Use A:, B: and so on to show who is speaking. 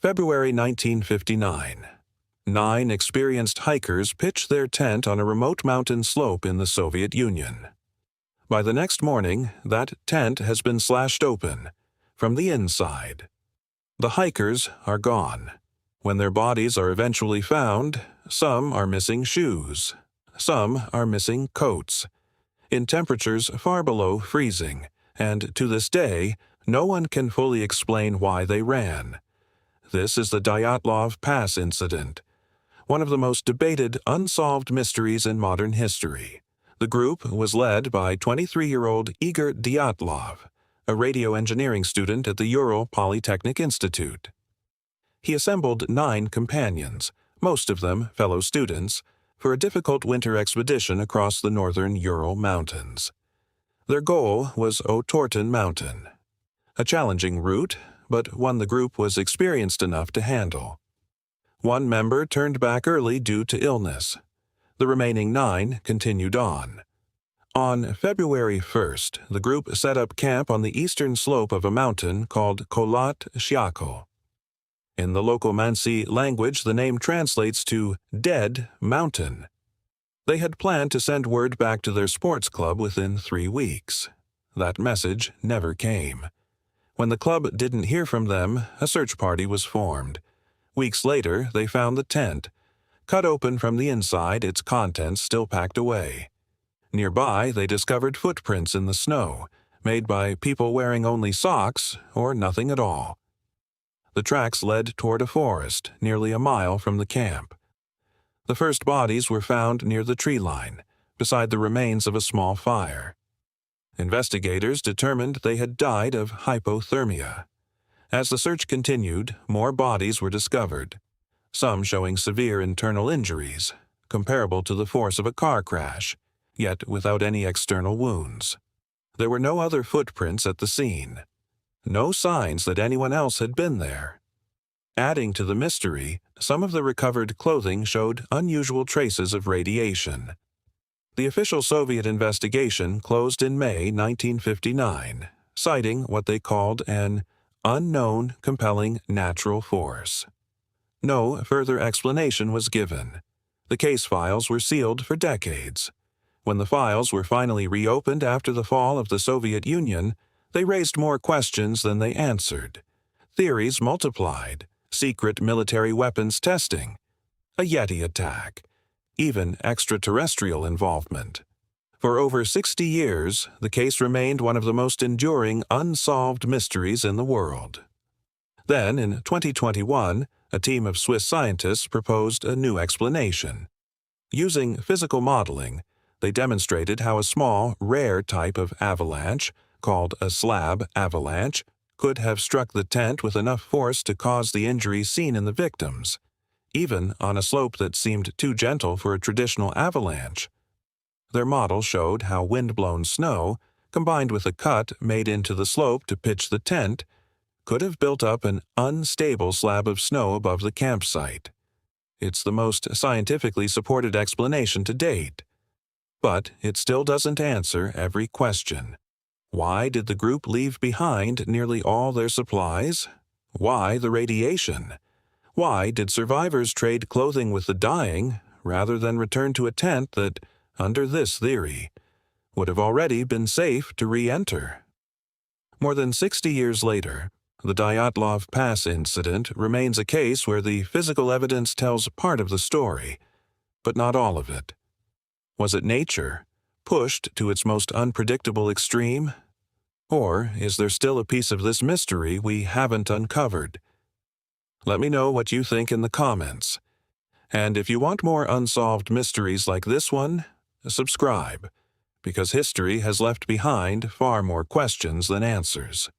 A: February 1959. 9 experienced hikers pitch their tent on a remote mountain slope in the Soviet Union. By the next morning, that tent has been slashed open from the inside. The hikers are gone. When their bodies are eventually found, some are missing shoes. Some are missing coats, in temperatures far below freezing, and to this day, no one can fully explain why they ran. This is the Dyatlov Pass Incident, one of the most debated unsolved mysteries in modern history. The group was led by 23-year-old Igor Dyatlov, a radio engineering student at the Ural Polytechnic Institute. He assembled 9 companions, most of them fellow students, for a difficult winter expedition across the northern Ural Mountains. Their goal was Otorten Mountain, a challenging route, but one the group was experienced enough to handle. One member turned back early due to illness. The remaining 9 continued on. On February 1st, the group set up camp on the eastern slope of a mountain called Kholat Shyakhl. In the local Mansi language, the name translates to Dead Mountain. They had planned to send word back to their sports club within 3 weeks. That message never came. When the club didn't hear from them, a search party was formed. Weeks later, they found the tent, cut open from the inside, its contents still packed away. Nearby, they discovered footprints in the snow, made by people wearing only socks or nothing at all. The tracks led toward a forest, nearly a mile from the camp. The first bodies were found near the tree line, beside the remains of a small fire. Investigators determined they had died of hypothermia. As the search continued, more bodies were discovered, some showing severe internal injuries, comparable to the force of a car crash, yet without any external wounds. There were no other footprints at the scene. No signs that anyone else had been there. Adding to the mystery, some of the recovered clothing showed unusual traces of radiation. The official Soviet investigation closed in May 1959, citing what they called an unknown compelling natural force. No further explanation was given. The case files were sealed for decades. When the files were finally reopened after the fall of the Soviet Union, they raised more questions than they answered. Theories multiplied, secret military weapons testing, a Yeti attack, even extraterrestrial involvement. For over 60 years, the case remained one of the most enduring unsolved mysteries in the world. Then, in 2021, a team of Swiss scientists proposed a new explanation. Using physical modeling, they demonstrated how a small, rare type of avalanche, called a slab avalanche, could have struck the tent with enough force to cause the injuries seen in the victims, even on a slope that seemed too gentle for a traditional avalanche. Their model showed how wind-blown snow, combined with a cut made into the slope to pitch the tent, could have built up an unstable slab of snow above the campsite. It's the most scientifically supported explanation to date. But it still doesn't answer every question. Why did the group leave behind nearly all their supplies? Why the radiation? Why did survivors trade clothing with the dying rather than return to a tent that, under this theory, would have already been safe to re-enter? More than 60 years later, the Dyatlov Pass Incident remains a case where the physical evidence tells part of the story, but not all of it. Was it nature, pushed to its most unpredictable extreme? Or is there still a piece of this mystery we haven't uncovered? Let me know what you think in the comments. And if you want more unsolved mysteries like this one, subscribe, because history has left behind far more questions than answers.